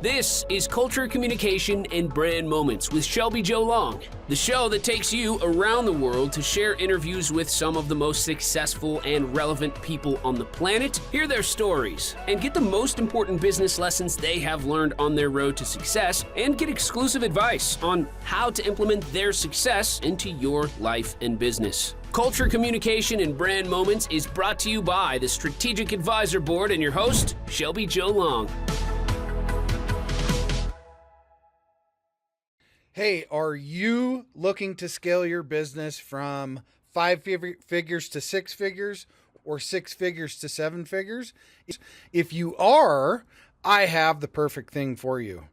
This is Culture, Communication, and Brand Moments with Shelby Joe Long, the show that takes you around the world to share interviews with some of the most successful and relevant people on the planet, hear their stories, and get the most important business lessons they have learned on their road to success, and get exclusive advice on how to implement their success into your life and business. Culture, Communication, and Brand Moments is brought to you by the Strategic Advisor Board and your host, Shelby Joe Long. Hey, are you looking to scale your business from 5 figures to 6 figures or 6 figures to 7 figures? If you are, I have the perfect thing for you.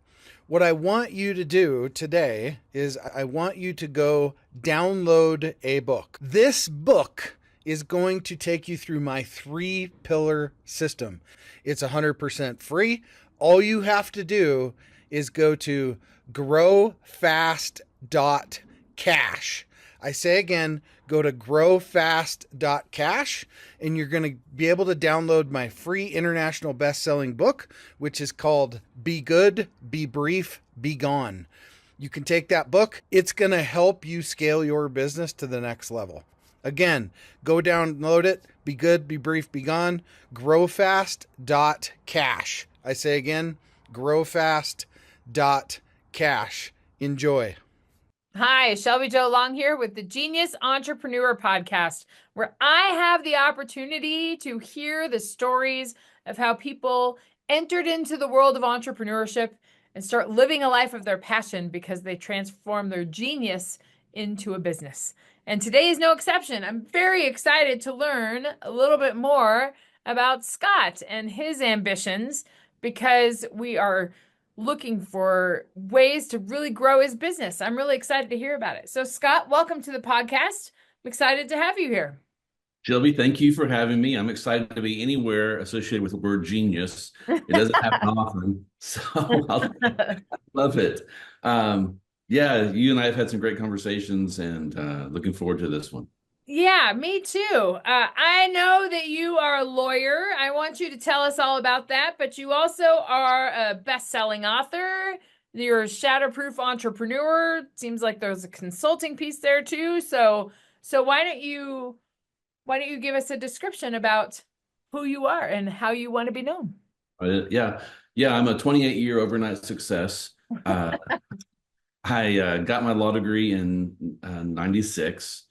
What I want you to do today is I want you to go download a book. This book is going to take you through my 3-pillar system. It's 100% free. All you have to do is go to growfast.cash. I say again, go to growfast.cash and you're going to be able to download my free international best-selling book, which is called Be Good, Be Brief, Be Gone. You can take that book. It's going to help you scale your business to the next level. Again, go download it. Be good, be brief, be gone. Growfast.cash. I say again, growfast.cash. Enjoy. Hi, Shelby Joe Long here with the Genius Entrepreneur Podcast, where I have the opportunity to hear the stories of how people entered into the world of entrepreneurship and start living a life of their passion because they transform their genius into a business. And today is no exception. I'm very excited to learn a little bit more about Scott and his ambitions because we are looking for ways to really grow his business. I'm really excited to hear about it. So Scott, welcome to the podcast. I'm excited to have you here. Shelby, thank you for having me. I'm excited to be anywhere associated with the word genius. It doesn't happen often, so I love it. Yeah, you and I have had some great conversations and looking forward to this one. Yeah, me too. I know that you are a lawyer. I want you to tell us all about that, but you also are a best-selling author. You're a Shatterproof entrepreneur. Seems like there's a consulting piece there too. So why don't you give us a description about who you are and how you want to be known? Yeah, I'm a 28-year overnight success. I got my law degree in 96.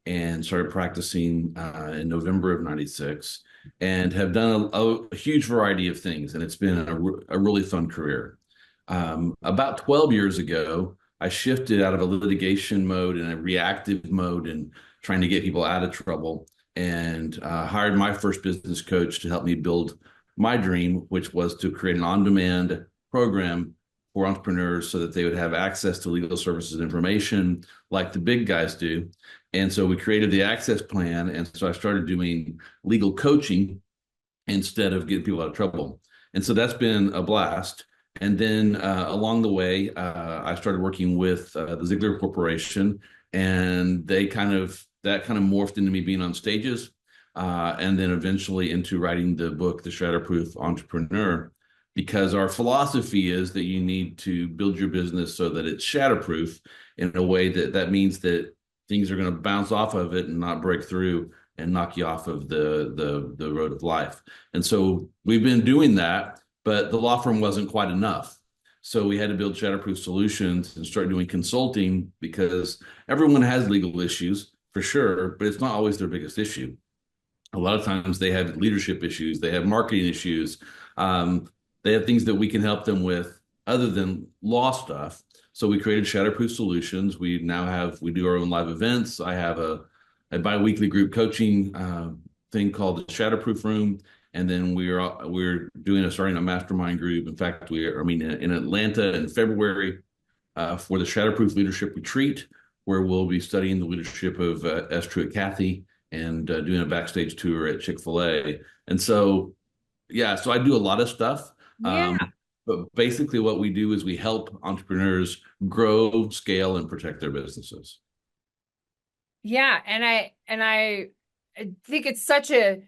And started practicing in November of 96 and have done a huge variety of things. And it's been a really fun career. About 12 years ago, I shifted out of a litigation mode and a reactive mode and trying to get people out of trouble and hired my first business coach to help me build my dream, which was to create an on-demand program for entrepreneurs so that they would have access to legal services and information like the big guys do. And so we created the access plan. And so I started doing legal coaching instead of getting people out of trouble. And so that's been a blast. And then along the way, I started working with the Ziegler Corporation, and that kind of morphed into me being on stages, and then eventually into writing the book, The Shatterproof Entrepreneur, because our philosophy is that you need to build your business so that it's shatterproof in a way that means that things are going to bounce off of it and not break through and knock you off of the road of life. And so we've been doing that, but the law firm wasn't quite enough. So we had to build Shatterproof solutions and start doing consulting because everyone has legal issues for sure, but it's not always their biggest issue. A lot of times they have leadership issues, they have marketing issues, they have things that we can help them with other than law stuff. So we created Shatterproof Solutions. We do our own live events. I have a bi-weekly group coaching thing called the Shatterproof Room. And then we're starting a mastermind group. In fact, in Atlanta in February for the Shatterproof Leadership Retreat, where we'll be studying the leadership of S. Truett Cathy and doing a backstage tour at Chick-fil-A. And so, so I do a lot of stuff. Yeah. But basically what we do is we help entrepreneurs grow, scale, and protect their businesses. Yeah. And I think it's such a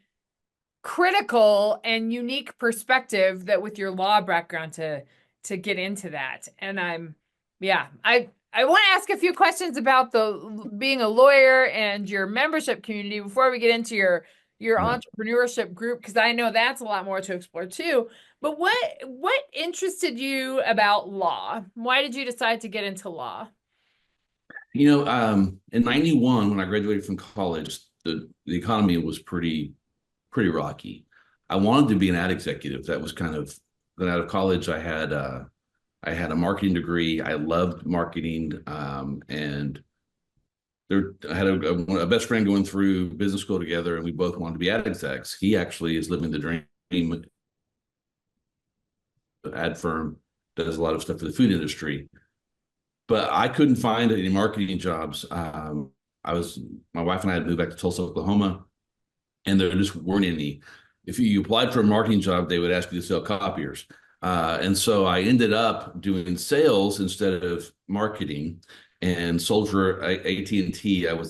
critical and unique perspective that with your law background to to get into that. And I want to ask a few questions about the being a lawyer and your membership community before we get into your entrepreneurship group, because I know that's a lot more to explore too. But what interested you about law? Why did you decide to get into law? In 91, when I graduated from college, the economy was pretty rocky. I wanted to be an ad executive. That was kind of, then out of college, I had a marketing degree. I loved marketing, and I had a best friend going through business school together, and we both wanted to be ad execs. He actually is living the dream. Ad firm, does a lot of stuff for the food industry, but I couldn't find any marketing jobs. My wife and I had moved back to Tulsa, Oklahoma, and there just weren't any. If you applied for a marketing job, they would ask you to sell copiers. And so I ended up doing sales instead of marketing, and sold for AT&T. This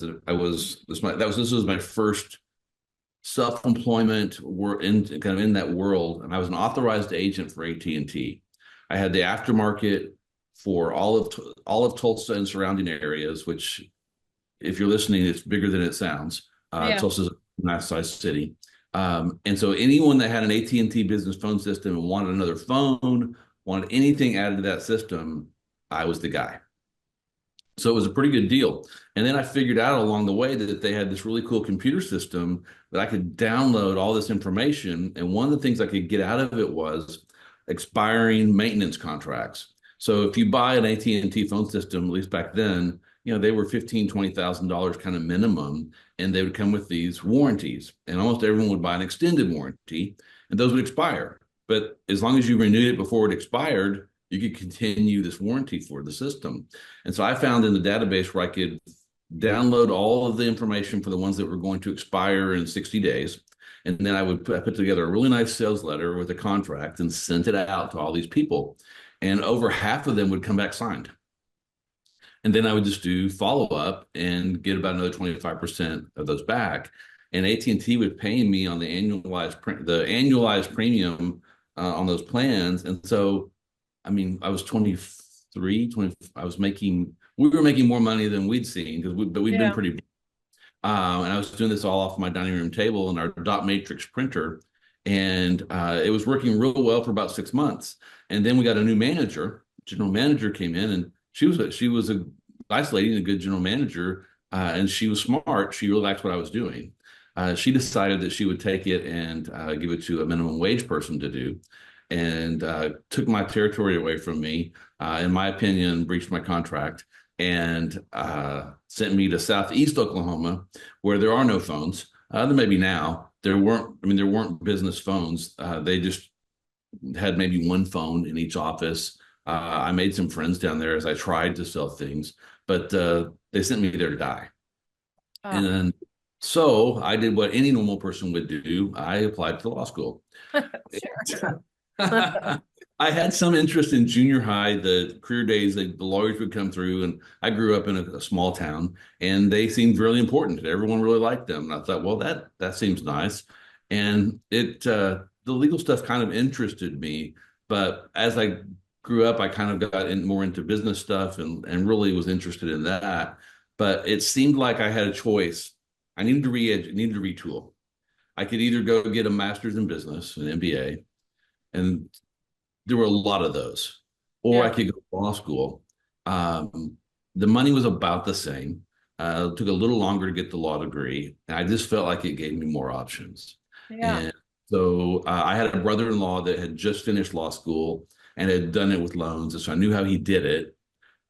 was my first self-employment. We're in that world, and I was an authorized agent for AT&T. I had the aftermarket for all of Tulsa and surrounding areas, which, if you're listening, it's bigger than it sounds. Tulsa's a nice sized city. And so anyone that had an AT&T business phone system and wanted another phone, wanted anything added to that system, I was the guy. So it was a pretty good deal. And then I figured out along the way that they had this really cool computer system that I could download all this information. And one of the things I could get out of it was expiring maintenance contracts. So if you buy an AT&T phone system, at least back then, they were $15,000, $20,000 kind of minimum, and they would come with these warranties. And almost everyone would buy an extended warranty, and those would expire. But as long as you renewed it before it expired, you could continue this warranty for the system. And so I found in the database where I could download all of the information for the ones that were going to expire in 60 days. And then I put together a really nice sales letter with a contract and sent it out to all these people. And over half of them would come back signed. And then I would just do follow up and get about another 25% of those back. And AT&T would pay me on the annualized premium on those plans. And so, I was 23, 20. We were making more money than we'd seen, but we'd been pretty. And I was doing this all off my dining room table and our dot matrix printer. And it was working real well for about 6 months. And then we got a new manager. General manager came in, and she was a nice lady and a good general manager. And she was smart. She really liked what I was doing. She decided that she would take it and give it to a minimum wage person to do, and took my territory away from me, in my opinion, breached my contract, and sent me to Southeast Oklahoma, where there are no phones. There may be now. There weren't business phones. They just had maybe one phone in each office. I made some friends down there as I tried to sell things, but they sent me there to die. And then, so I did what any normal person would do. I applied to law school. Sure. I had some interest in junior high, the career days, the lawyers would come through, and I grew up in a small town, and they seemed really important. Everyone really liked them. And I thought, well, that seems nice. And the legal stuff kind of interested me. But as I grew up, I kind of got more into business stuff and really was interested in that. But it seemed like I had a choice. I needed to retool. I could either go get a master's in business, an MBA, and there were a lot of those, or I could go to law school. The money was about the same. It took a little longer to get the law degree, and I just felt like it gave me more options. And so I had a brother-in-law that had just finished law school and had done it with loans, and so I knew how he did it.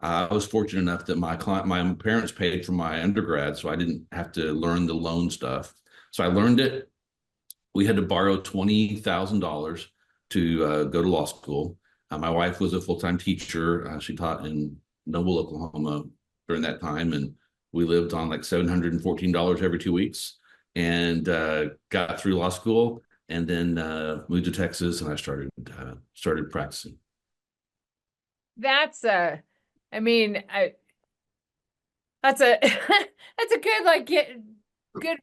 I was fortunate enough that my parents paid for my undergrad, so I didn't have to learn the loan stuff. So I learned it. We had to borrow $20,000 to go to law school. My wife was a full-time teacher. She taught in Noble, Oklahoma during that time, and we lived on like $714 every 2 weeks, and got through law school, and then moved to Texas, and I started practicing. That's that's a that's a good, good,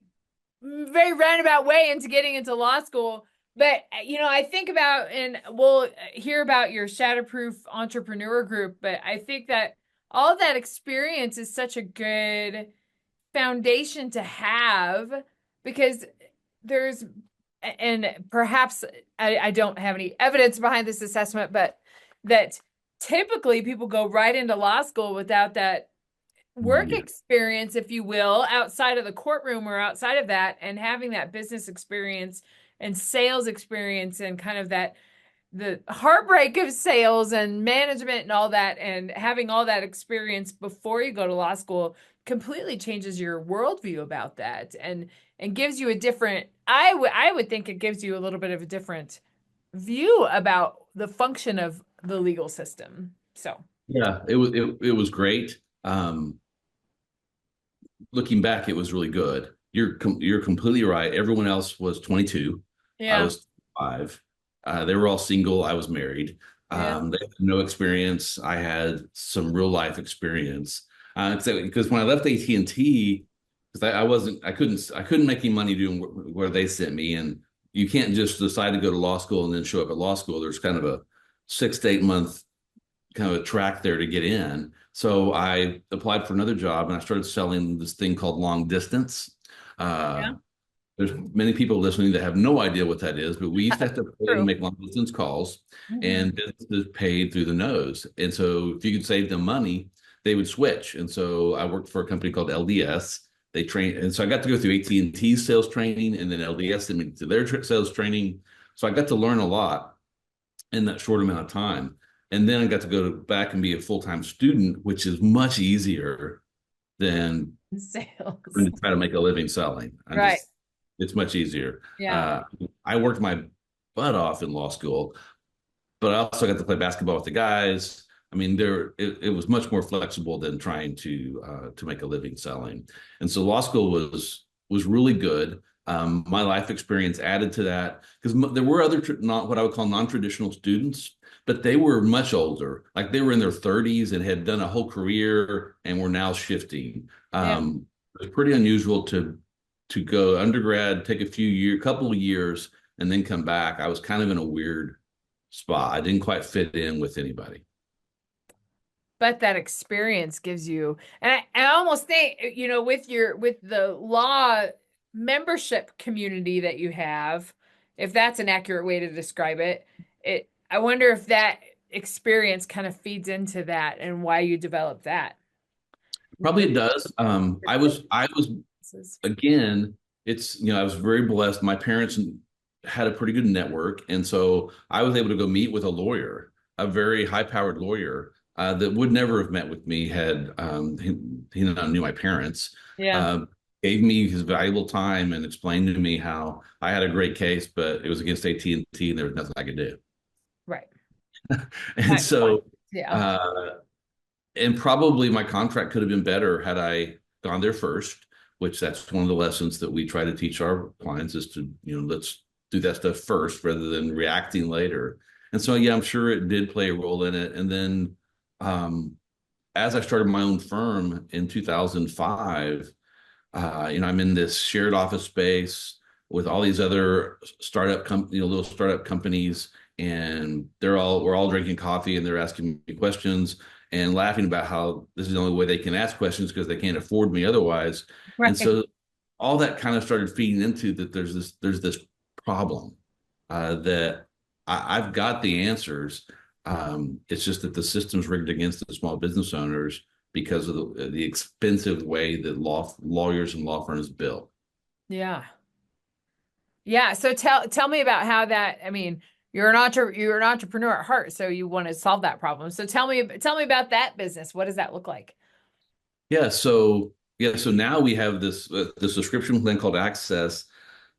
very roundabout way into getting into law school. But I think about, and we'll hear about your Shatterproof entrepreneur group, but I think that all of that experience is such a good foundation to have, because there's, and perhaps I don't have any evidence behind this assessment, but that typically people go right into law school without that work experience, if you will, outside of the courtroom or outside of that, and having that business experience and sales experience and kind of that the heartbreak of sales and management and all that, and having all that experience before you go to law school completely changes your worldview about that, and gives you a different, I would think it gives you a little bit of a different view about the function of the legal system. So Yeah, it was great. Looking back, it was really good. You're completely right. Everyone else was 22. I yeah, was 5. They were all single. I was married. yeah, They had no experience. I had some real life experience. Because when I left AT&T, because I couldn't make any money doing where they sent me, and you can't just decide to go to law school and then show up at law school. There's kind of a 6 to 8 month kind of a track there to get in. So I applied for another job and I started selling this thing called long distance. yeah. Uh, there's many people listening that have no idea what that is, but we used to have to pay to True. make long distance calls, Mhm. and businesses paid through the nose. And so if you could save them money, they would switch. And so I worked for a company called LDS. They trained, and so I got to go through AT&T sales training, and then LDS sent me to their sales training. So I got to learn a lot in that short amount of time. And then I got to go back and be a full-time student, which is much easier than Sales. to try to make a living selling. Right. It's much easier. Yeah. I worked my butt off in law school, but I also got to play basketball with the guys. I mean, it was much more flexible than trying to make a living selling. And so law school was really good. My life experience added to that, because there were other not what I would call non-traditional students, but they were much older. Like they were in their 30s and had done a whole career and were now shifting. Yeah. It was pretty unusual to go undergrad, take couple of years, and then come back. I was kind of in a weird spot. I didn't quite fit in with anybody. But that experience gives you, and I almost think, with the law membership community that you have, if that's an accurate way to describe it, I wonder if that experience kind of feeds into that and why you developed that. Probably it does. I was again, I was very blessed. My parents had a pretty good network, and so I was able to go meet with a lawyer, a very high-powered lawyer that would never have met with me had he not knew my parents. Yeah. Gave me his valuable time and explained to me how I had a great case, but it was against AT&T, and there was nothing I could do. Right. And so, Yeah. and probably my contract could have been better had I gone there first, which that's one of the lessons that we try to teach our clients is to, let's do that stuff first rather than reacting later. And so, yeah, I'm sure it did play a role in it. And then as I started my own firm in 2005, I'm in this shared office space with all these other little startup companies, and we're all drinking coffee, and they're asking me questions and laughing about how this is the only way they can ask questions because they can't afford me otherwise. Right. And so all that kind of started feeding into that. There's this problem that I've got the answers. It's just that the system's rigged against the small business owners because of the expensive way that lawyers and law firms bill. Yeah. Yeah. So tell me about how that, I mean, you're an entrepreneur at heart, so you want to solve that problem. So tell me about that business. What does that look like? So now we have this subscription plan called Access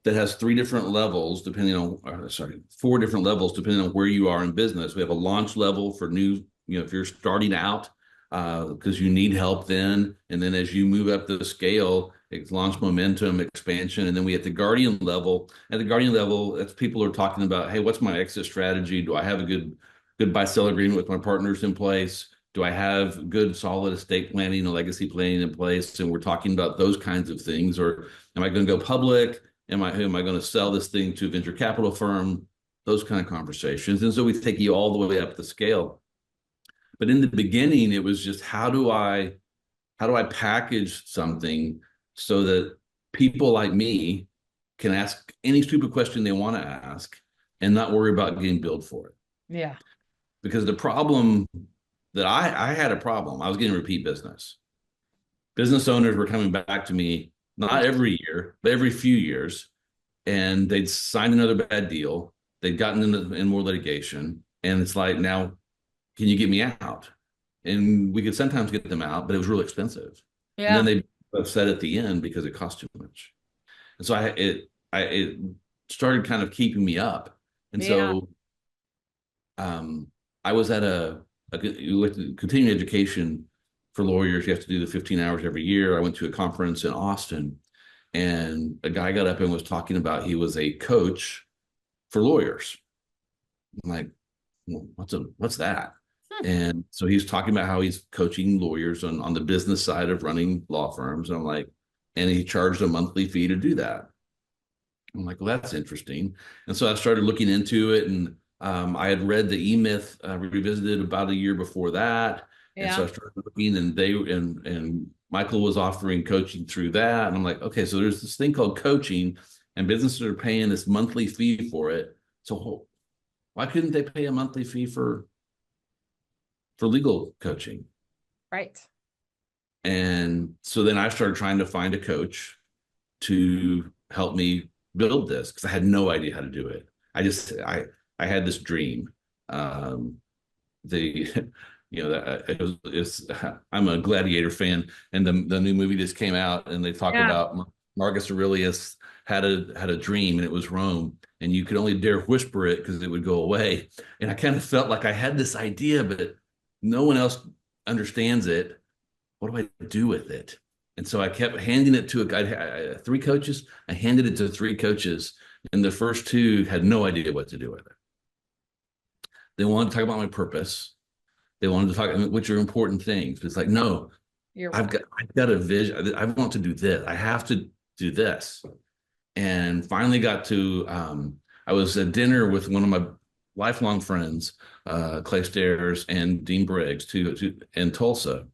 that has 4 different levels depending on where you are in business. We have a launch level for new, if you're starting out, because you need help then. And then as you move up the scale, it's launch momentum, expansion. And then we at the Guardian level. At the Guardian level, that's people are talking about, hey, what's my exit strategy? Do I have a good buy-sell agreement with my partners in place? Do I have good, solid estate planning and legacy planning in place? And we're talking about those kinds of things. Or am I going to go public? Who am I going to sell this thing to a venture capital firm? Those kind of conversations. And so we take you all the way up the scale. But in the beginning, it was just how do I package something so that people like me can ask any stupid question they want to ask and not worry about getting billed for it. Yeah. Because the problem that I had a problem. I was getting repeat business. Business owners were coming back to me, not every year, but every few years, and they'd signed another bad deal. They'd gotten in more litigation, and it's like, now, can you get me out? And we could sometimes get them out, but it was real expensive. Yeah. And then they upset at the end because it cost too much. And so it started kind of keeping me up. And so I was at with continuing education for lawyers. You have to do the 15 hours every year. I went to a conference in Austin, and a guy got up and was talking about he was a coach for lawyers. I'm like, well, what's that? And so he's talking about how he's coaching lawyers on the business side of running law firms. And I'm like, and he charged a monthly fee to do that. I'm like, well, that's interesting. And so I started looking into it, and I had read the E-Myth Revisited about a year before that. Yeah. And so I started looking, and and Michael was offering coaching through that. And I'm like, okay, so there's this thing called coaching, and businesses are paying this monthly fee for it. So why couldn't they pay a monthly fee for legal coaching? Right. And so then I started trying to find a coach to help me build this, because I had no idea how to do it. I had this dream. I'm a Gladiator fan, and the new movie just came out, and they talk about Marcus Aurelius had a dream, and it was Rome, and you could only dare whisper it because it would go away. And I kind of felt like I had this idea, but no one else understands it. What do I do with it? And so I kept handing it to three coaches. I handed it to three coaches, and the first two had no idea what to do with it. They wanted to talk about my purpose. They wanted to talk about which are important things. But it's like, no, I've got a vision. I want to do this. I have to do this. And finally got to, I was at dinner with one of my lifelong friends, Clay Stairs and Dean Briggs in Tulsa.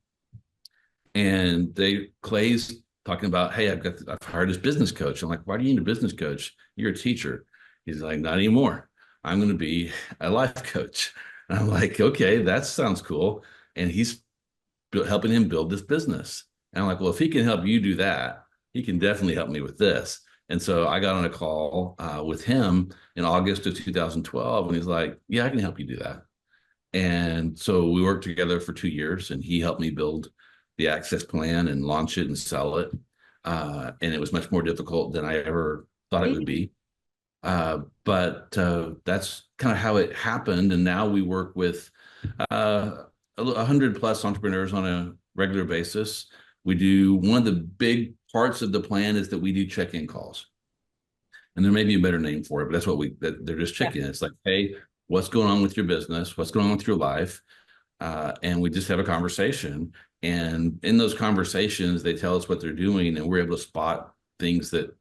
And Clay's talking about, hey, I've hired this business coach. I'm like, why do you need a business coach? You're a teacher. He's like, not anymore. I'm going to be a life coach. And I'm like, okay, that sounds cool. And he's helping him build this business. And I'm like, well, if he can help you do that, he can definitely help me with this. And so I got on a call with him in August of 2012, and he's like, yeah, I can help you do that. And so we worked together for 2 years, and he helped me build the access plan and launch it and sell it. And it was much more difficult than I ever thought it would be. But that's kind of how it happened. And now we work with 100 plus entrepreneurs on a regular basis. We do, one of the big parts of the plan is that we do check-in calls. And there may be a better name for it, but that's they're just checking. It's like, hey, what's going on with your business? What's going on with your life? And we just have a conversation. And in those conversations, they tell us what they're doing, and we're able to spot things that,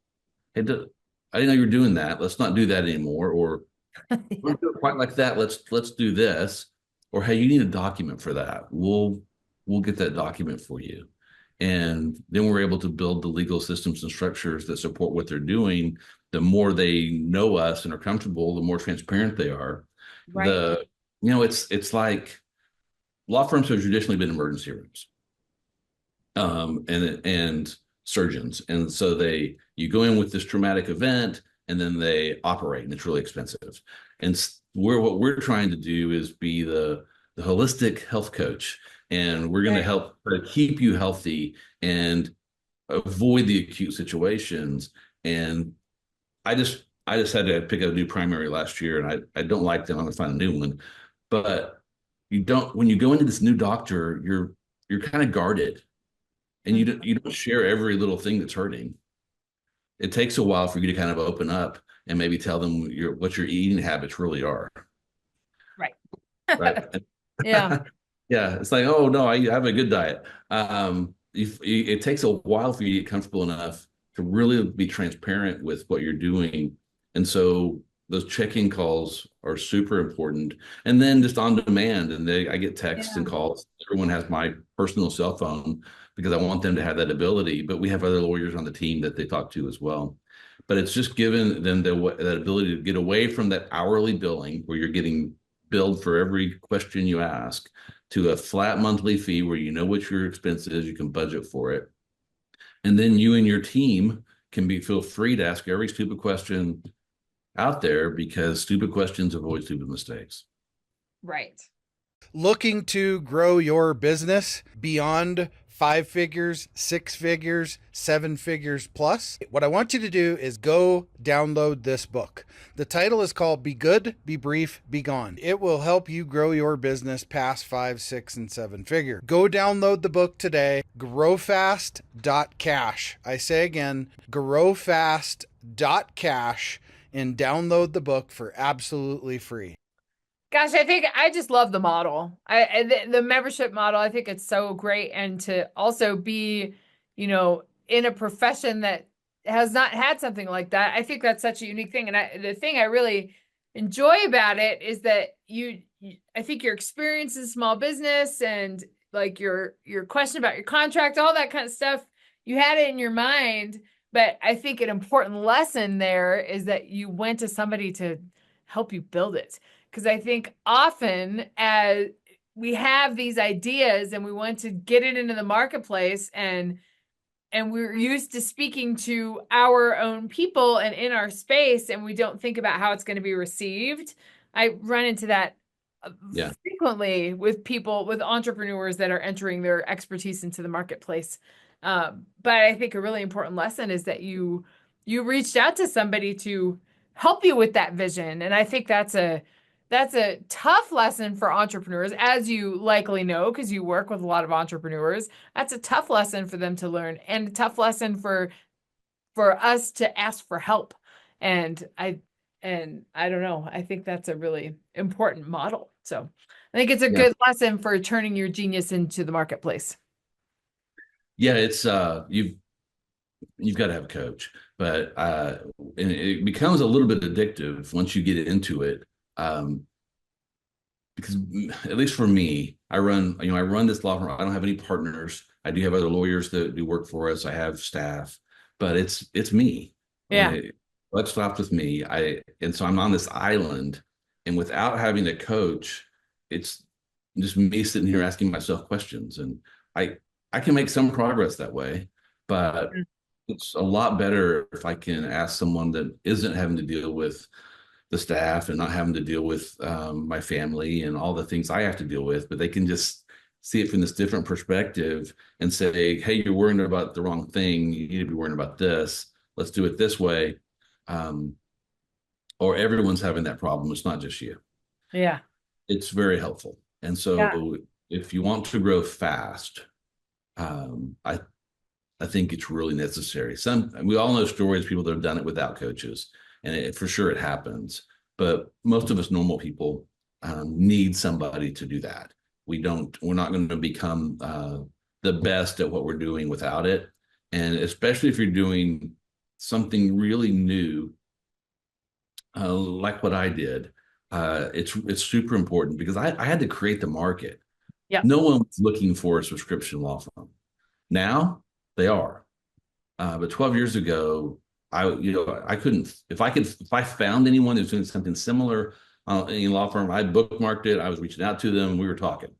hey, I didn't know you were doing that. Let's not do that anymore. Or we're doing quite like that. Let's do this. Or, hey, you need a document for that. We'll get that document for you. And then we're able to build the legal systems and structures that support what they're doing. The more they know us and are comfortable, the more transparent they are. Right. It's like law firms have traditionally been emergency rooms, and surgeons. And so you go in with this traumatic event, and then they operate, and it's really expensive. And what we're trying to do is be the holistic health coach, and we're going to help keep you healthy and avoid the acute situations. And I just had to pick a new primary last year, and I don't like them. I'm going to find a new one. But when you go into this new doctor, you're kind of guarded, and you don't share every little thing that's hurting. It takes a while for you to kind of open up and maybe tell them what your eating habits really are. Right. Right. Yeah. Yeah. It's like, oh no, I have a good diet. It takes a while for you to get comfortable enough to really be transparent with what you're doing. And so those check-in calls are super important. And then just on demand, and I get texts and calls. Everyone has my personal cell phone because I want them to have that ability. But we have other lawyers on the team that they talk to as well. But it's just giving them that ability to get away from that hourly billing where you're getting billed for every question you ask to a flat monthly fee where you know what your expense is, you can budget for it. And then you and your team can feel free to ask every stupid question out there because stupid questions avoid stupid mistakes. Right. Looking to grow your business beyond 5 figures, 6 figures, 7 figures plus, what I want you to do is go download this book. The title is called Be Good, Be Brief, Be Gone. It will help you grow your business past 5, 6, and 7 figure. Go download the book today, growfast.cash. I say again, growfast.cash, and download the book for absolutely free. Gosh, I think I just love the model. The membership model, I think it's so great. And to also be, in a profession that has not had something like that, I think that's such a unique thing. And the thing I really enjoy about it is that I think your experience in small business and like your question about your contract, all that kind of stuff, you had it in your mind. But I think an important lesson there is that you went to somebody to help you build it. Because I think often as we have these ideas and we want to get it into the marketplace and we're used to speaking to our own people and in our space, and we don't think about how it's going to be received. I run into that frequently with people, with entrepreneurs that are entering their expertise into the marketplace. But I think a really important lesson is that you reached out to somebody to help you with that vision. And I think that's a tough lesson for entrepreneurs, as you likely know, because you work with a lot of entrepreneurs. That's a tough lesson for them to learn, and a tough lesson for us to ask for help. And I don't know. I think that's a really important model. So I think it's a good lesson for turning your genius into the marketplace. Yeah, it's you've got to have a coach, but and it becomes a little bit addictive once you get into it. Because at least for me, I run this law firm. I don't have any partners. I do have other lawyers that do work for us. I have staff, but it's me. Yeah. Let's stop with me. And so I'm on this island, and without having a coach, it's just me sitting here asking myself questions. And I can make some progress that way, but it's a lot better if I can ask someone that isn't having to deal with the staff and not having to deal with my family and all the things I have to deal with, but they can just see it from this different perspective and say, hey, you're worrying about the wrong thing. You need to be worrying about this. Let's do it this way. Or everyone's having that problem. It's not just you. Yeah. It's very helpful. And so if you want to grow fast, I think it's really necessary. We all know stories of people that have done it without coaches. And for sure it happens, but most of us normal people need somebody to do that. We're not going to become the best at what we're doing without it. And especially if you're doing something really new, like what I did, it's super important because I had to create the market. Yeah. No one was looking for a subscription law firm. Now they are. But 12 years ago, I couldn't, if I found anyone who's doing something similar in law firm, I bookmarked it. I was reaching out to them. We were talking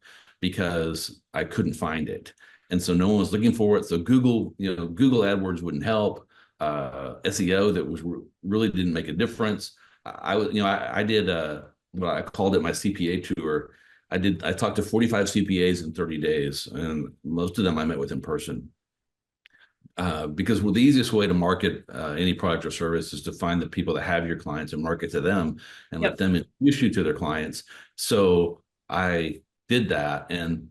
because I couldn't find it. And so no one was looking for it. So Google AdWords wouldn't help. SEO that really didn't make a difference. I did what I called it my CPA tour. I talked to 45 CPAs in 30 days, and most of them I met with in person. Because the easiest way to market any product or service is to find the people that have your clients and market to them and let them introduce you to their clients. So I did that, and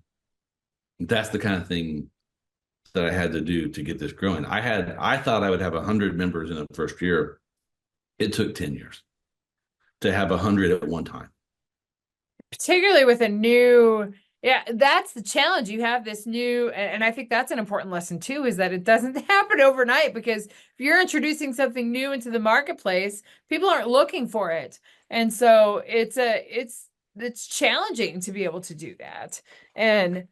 that's the kind of thing that I had to do to get this growing. I thought I would have 100 members in the first year. It took 10 years to have 100 at one time. Particularly with a new Yeah, that's the challenge. You have this new, and I think that's an important lesson too, is that it doesn't happen overnight, because if you're introducing something new into the marketplace, people aren't looking for it. And so it's challenging to be able to do that. And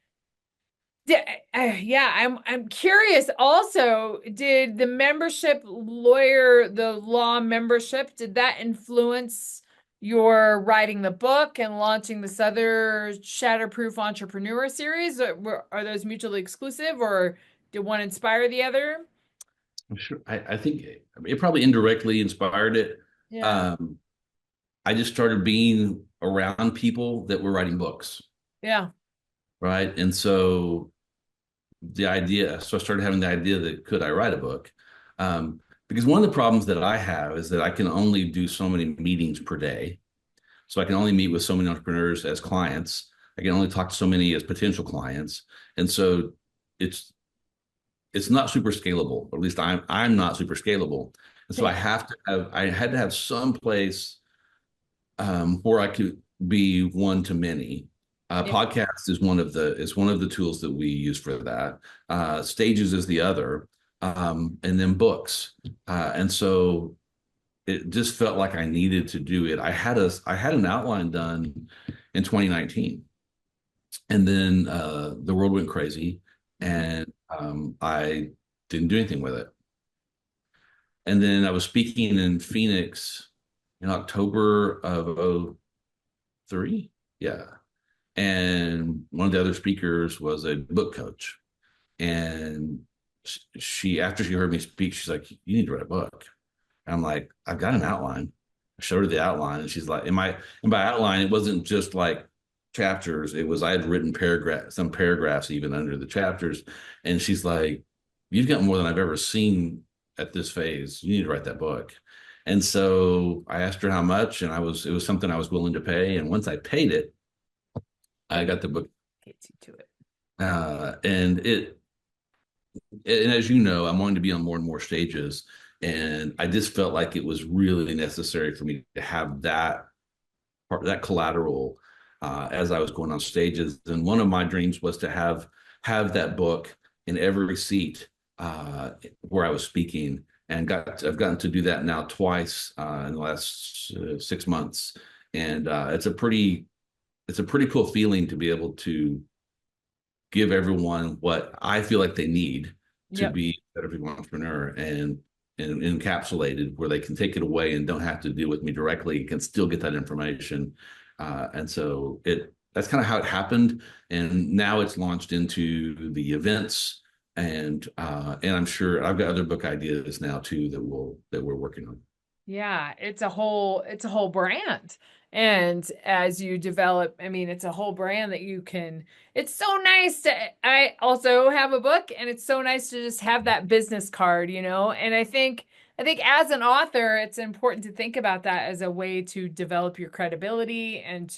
yeah, I'm curious also, did the the law membership, did that influence your writing the book and launching this other Shatterproof Entrepreneur series? Are those mutually exclusive, or did one inspire the other? I'm sure. I think it probably indirectly inspired it. Yeah. Um, I just started being around people that were writing books, Yeah. right? And so so I started having the idea that could I write a book? Because one of the problems that I have is that I can only do so many meetings per day. So I can only meet with so many entrepreneurs as clients. I can only talk to so many as potential clients. And so it's it's not super scalable, or at least I'm not super scalable. And so I had to have some place where I could be one to many. Yeah. Podcast is one of the tools that we use for that. Stages is the other, and then books. And so it just felt like I needed to do it. I had an outline done in 2019, and then the world went crazy, and I didn't do anything with it. And then I was speaking in Phoenix in October of '03. Yeah. And one of the other speakers was a book coach. And she, after she heard me speak, she's like, "You need to write a book." And I'm like, "I've got an outline." I showed her the outline, and she's like, and by outline, it wasn't just like chapters. It was, I had written some paragraphs even under the chapters. And she's like, "You've got more than I've ever seen at this phase. You need to write that book." And so I asked her how much, and it was something I was willing to pay. And once I paid it, I got the book. Gets you to it. And and as you know, I'm wanting to be on more and more stages. And I just felt like it was really necessary for me to have that collateral as I was going on stages. And one of my dreams was to have that book in every seat where I was speaking. And I've gotten to do that now twice in the last 6 months. And it's a pretty cool feeling to be able to give everyone what I feel like they need to be a better people entrepreneur, and encapsulated where they can take it away and don't have to deal with me directly, can still get that information. And so that's kind of how it happened. And now it's launched into the events, and I'm sure I've got other book ideas now too that we're working on. Yeah, it's a whole brand. And as you develop, I mean, it's a whole brand that you can, it's so nice I also have a book, and it's so nice to just have that business card, And I think as an author, it's important to think about that as a way to develop your credibility, and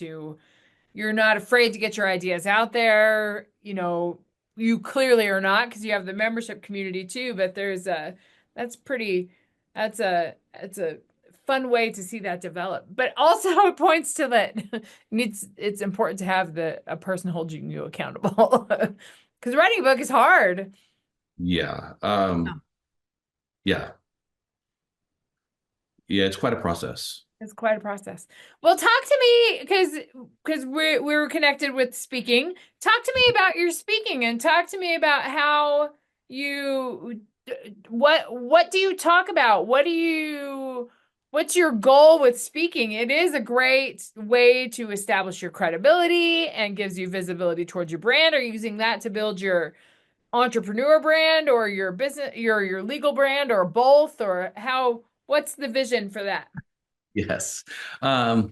you're not afraid to get your ideas out there. You clearly are not, because you have the membership community too, but that's pretty, that's a fun way to see that develop. But also it points to that it's important to have a person holding you accountable, because writing a book is hard. Yeah. Yeah. Yeah. It's quite a process. It's quite a process. Well, talk to me, because we were connected with speaking. Talk to me about your speaking, and talk to me about how what do you talk about? What's your goal with speaking? It is a great way to establish your credibility and gives you visibility towards your brand. Are you using that to build your entrepreneur brand, or your business, your legal brand, or both, or what's the vision for that? Yes. Yeah,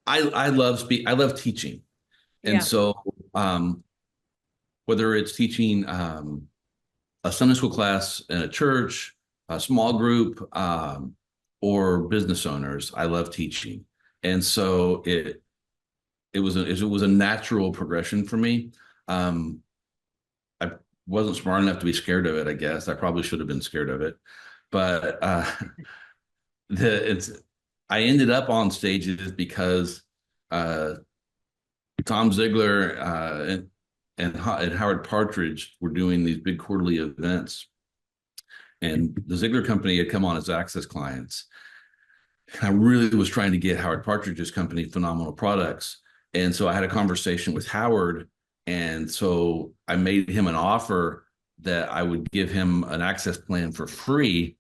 I love teaching. And Yeah. so whether it's teaching a Sunday school class in a church, a small group, or business owners, I love teaching. And so it was a natural progression for me. I wasn't smart enough to be scared of it, I guess. I probably should have been scared of it. But I ended up on stages because Tom Ziegler and Howard Partridge were doing these big quarterly events, and the Ziegler company had come on as access clients. I really was trying to get Howard Partridge's company, Phenomenal Products. And so I had a conversation with Howard. And so I made him an offer that I would give him an access plan for free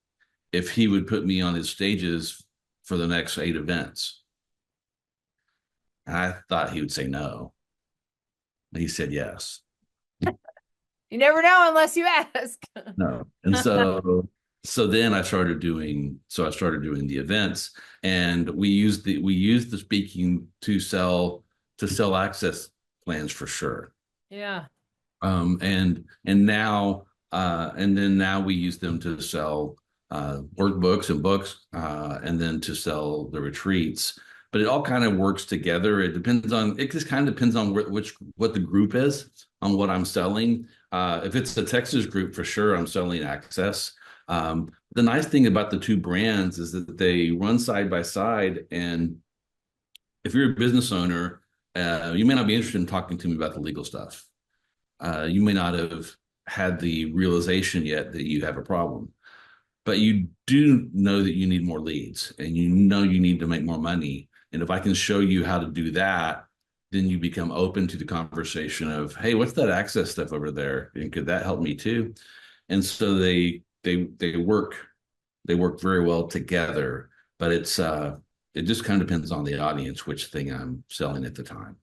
if he would put me on his stages for the next 8 events. And I thought he would say no. He said yes. You never know unless you ask. No. And so then I started doing the events, and we used the speaking to sell access plans for sure. Yeah. Now we use them to sell workbooks and books, and then to sell the retreats. But it all kind of works together. It just kind of depends on what the group is, on what I'm selling. If it's the Texas group, for sure, I'm selling access. The nice thing about the two brands is that they run side by side. And if you're a business owner, you may not be interested in talking to me about the legal stuff. You may not have had the realization yet that you have a problem, but you do know that you need more leads, and you know you need to make more money. And if I can show you how to do that, then you become open to the conversation of, hey, what's that access stuff over there? And could that help me too? And so they work very well together, but it just kind of depends on the audience, which thing I'm selling at the time.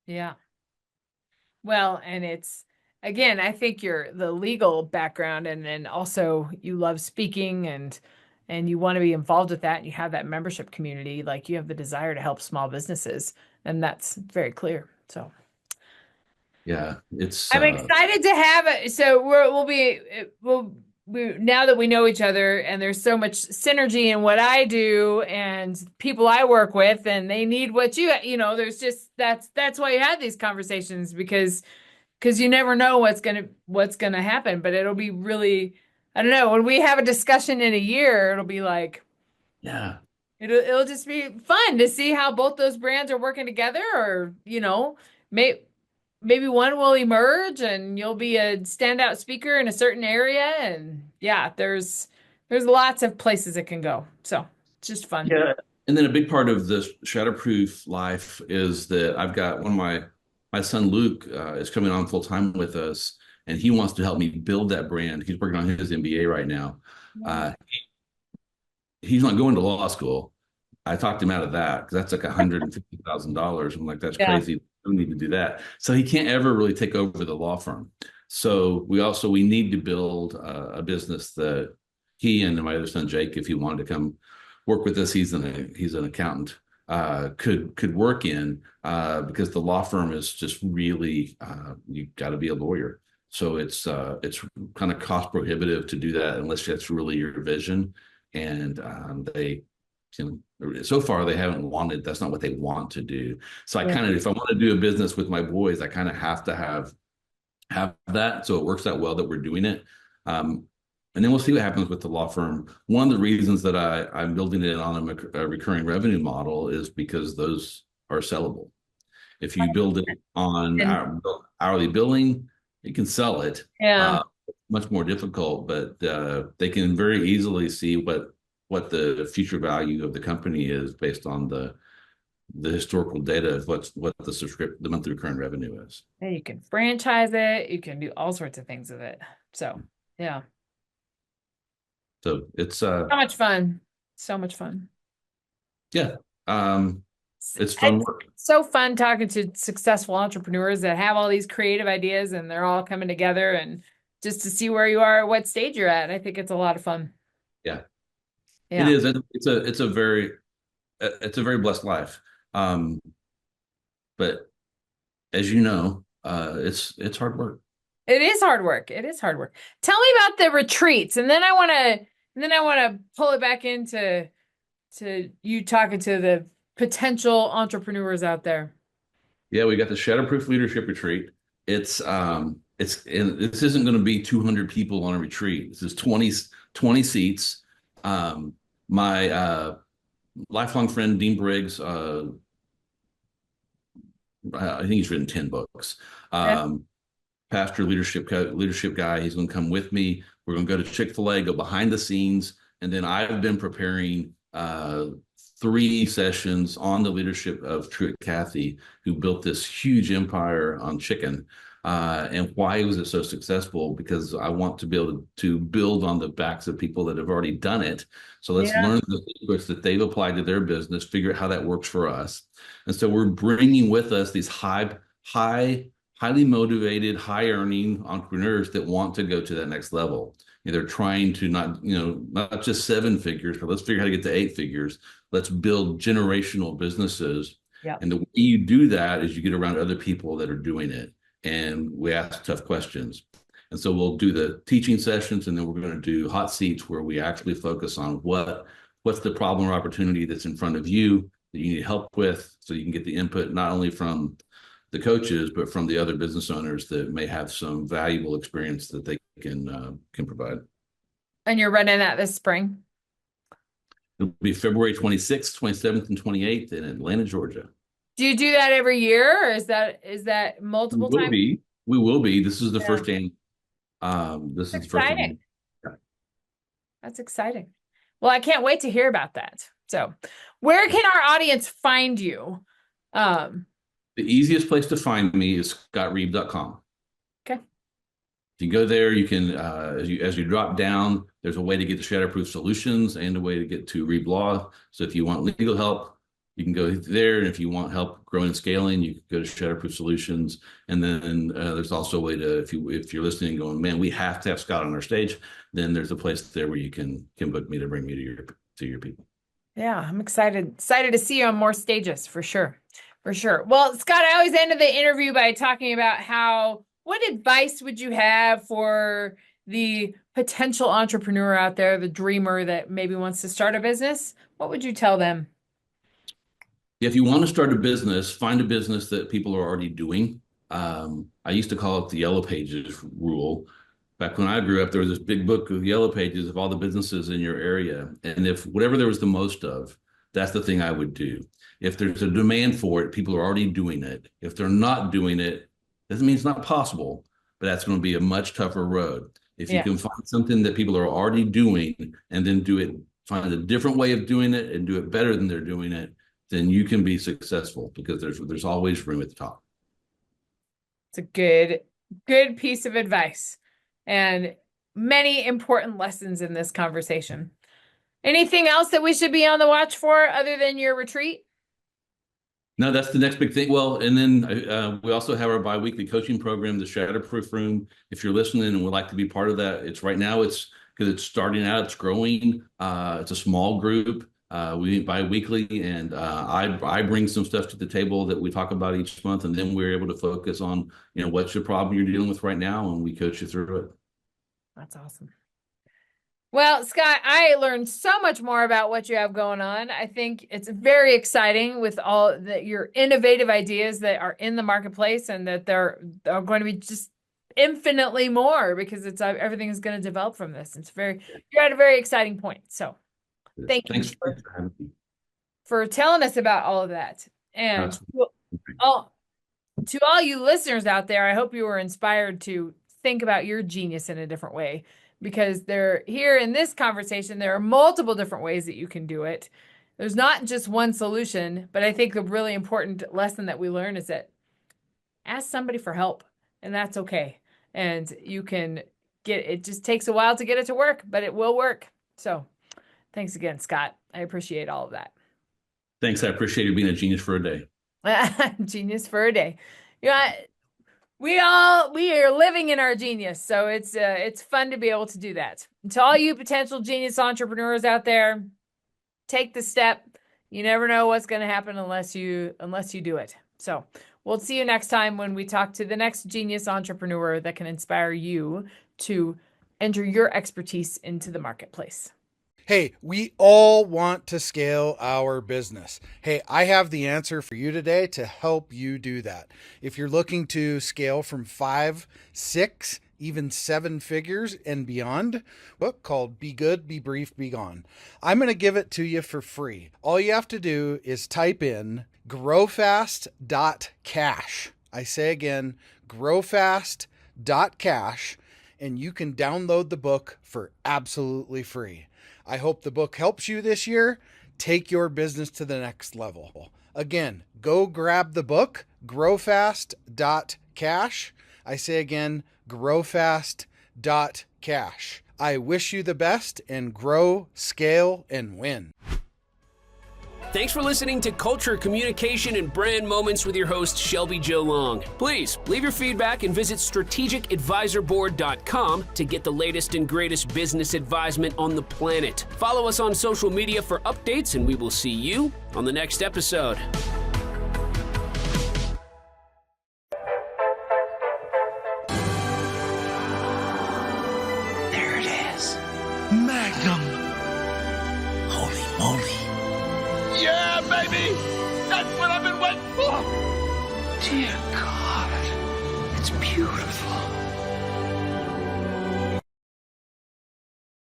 Yeah. Well, and it's, again, I think the legal background, and then also you love speaking and you want to be involved with that, and you have that membership community, like you have the desire to help small businesses, and that's very clear. So yeah, I'm excited to have it. So now that we know each other, and there's so much synergy in what I do and people I work with, and they need what there's just, that's why you have these conversations, because you never know what's gonna happen. But it'll be really, I don't know, when we have a discussion in a year, it'll be like, yeah, it'll just be fun to see how both those brands are working together, or maybe one will emerge and you'll be a standout speaker in a certain area. And yeah, there's lots of places it can go. So it's just fun. yeah. And then a big part of this Shatterproof life is that I've got my son Luke is coming on full time with us, and he wants to help me build that brand. He's working on his MBA right now. He's not going to law school. I talked him out of that because that's like $150,000. I'm like, that's crazy. We don't need to do that. So he can't ever really take over the law firm. So we need to build a business that he and my other son Jake, if he wanted to come work with us, he's an accountant, could work in, because the law firm is just really, you got to be a lawyer. So it's kind of cost prohibitive to do that unless that's really your vision. And so far they haven't wanted, that's not what they want to do. So I kind of, if I want to do a business with my boys, I kind of have to have that. So it works out well that we're doing it. And then we'll see what happens with the law firm. One of the reasons that I'm building it on a recurring revenue model is because those are sellable. If you build it on hourly billing, you can sell it. Yeah. Much more difficult, but they can very easily see what the future value of the company is based on the historical data of what the monthly recurring revenue is. And you can franchise it. You can do all sorts of things with it. So yeah. So it's so much fun. So much fun. Yeah. It's fun work. So fun talking to successful entrepreneurs that have all these creative ideas, and they're all coming together, and just to see where you are, what stage you're at. I think it's a lot of fun. Yeah. Yeah. It is. It's a very blessed life. But as you know, it's hard work. It is hard work. It is hard work. Tell me about the retreats, and then I want to pull it back into you talking to the potential entrepreneurs out there. Yeah, we got the Shatterproof Leadership Retreat. This isn't going to be 200 people on a retreat. This is 20 seats. My lifelong friend Dean Briggs I think he's written 10 books. Yeah. Pastor leadership guy. He's going to come with me. We're going to go to Chick-fil-A, go behind the scenes, and then I've been preparing 3 sessions on the leadership of Truett Cathy, who built this huge empire on chicken. And why was it so successful? Because I want to be able to build on the backs of people that have already done it. So let's Yeah. learn the secrets that they've applied to their business, figure out how that works for us. And so we're bringing with us these highly motivated, high earning entrepreneurs that want to go to that next level. And they're trying to not just 7 figures, but let's figure out how to get to 8 figures. Let's build generational businesses. Yeah. And the way you do that is you get around other people that are doing it. And we ask tough questions. And so we'll do the teaching sessions, and then we're going to do hot seats where we actually focus on what's the problem or opportunity that's in front of you that you need help with, so you can get the input not only from the coaches, but from the other business owners that may have some valuable experience that they can provide. And you're running that this spring? It'll be February 26th, 27th, and 28th in Atlanta, Georgia. Do you do that every year, or is that multiple times? We will be. This is the Yeah. first game. This is the first Exciting. one. That's exciting. Well, I can't wait to hear about that. So, where can our audience find you? The easiest place to find me is scottreib.com. Okay. If you go there, you can, as you drop down, there's a way to get to Shatterproof Solutions and a way to get to Reib Law. So if you want legal help, you can go there. And if you want help growing and scaling, you can go to Shatterproof Solutions. And then there's also a way to, if you're listening and going, man, we have to have Scott on our stage, then there's a place there where you can book me to bring me to your people. Yeah, I'm excited to see you on more stages for sure. For sure. Well, Scott, I always ended the interview by talking about what advice would you have for the potential entrepreneur out there, the dreamer that maybe wants to start a business? What would you tell them? If you want to start a business, find a business that people are already doing. I used to call it the Yellow Pages rule. Back when I grew up, there was this big book of Yellow Pages of all the businesses in your area. And if whatever there was the most of, that's the thing I would do. If there's a demand for it, people are already doing it. If they're not doing it, doesn't mean it's not possible, but that's going to be a much tougher road. If you can find something that people are already doing and then find a different way of doing it and do it better than they're doing it, then you can be successful, because there's always room at the top. It's a good piece of advice and many important lessons in this conversation. Anything else that we should be on the watch for other than your retreat? No, that's the next big thing. Well, and then we also have our biweekly coaching program, the Shatterproof Room. If you're listening and would like to be part of that, it's because it's starting out, it's growing. It's a small group. We meet bi-weekly, and I bring some stuff to the table that we talk about each month, and then we're able to focus on, what's your problem you're dealing with right now, and we coach you through it. That's awesome. Well, Scott, I learned so much more about what you have going on. I think it's very exciting with all your innovative ideas that are in the marketplace, and that they're going to be just infinitely more, because everything is going to develop from this. You're at a very exciting point. So thanks for telling us about all of that. And to all you listeners out there, I hope you were inspired to think about your genius in a different way, because here in this conversation, there are multiple different ways that you can do it. There's not just one solution, but I think the really important lesson that we learn is that ask somebody for help, and that's okay. And it just takes a while to get it to work, but it will work. So thanks again, Scott. I appreciate all of that. Thanks. I appreciate you being a genius for a day. Genius for a day. We are living in our genius. So it's fun to be able to do that. And to all you potential genius entrepreneurs out there, take the step. You never know what's going to happen unless you do it. So we'll see you next time when we talk to the next genius entrepreneur that can inspire you to enter your expertise into the marketplace. Hey, we all want to scale our business. Hey, I have the answer for you today to help you do that. If you're looking to scale from 5, 6, even 7 figures and beyond, book called Be Good, Be Brief, Be Gone. I'm going to give it to you for free. All you have to do is type in growfast.cash. I say again, growfast.cash, and you can download the book for absolutely free. I hope the book helps you this year. Take your business to the next level. Again, go grab the book, growfast.cash. I say again, growfast.cash. I wish you the best and grow, scale, and win. Thanks for listening to Culture, Communication, and Brand Moments with your host, Shelby Joe Long. Please leave your feedback and visit strategicadvisorboard.com to get the latest and greatest business advisement on the planet. Follow us on social media for updates, and we will see you on the next episode. There it is. Magnum. Holy moly. Yeah, baby! That's what I've been waiting for! Dear God. It's beautiful.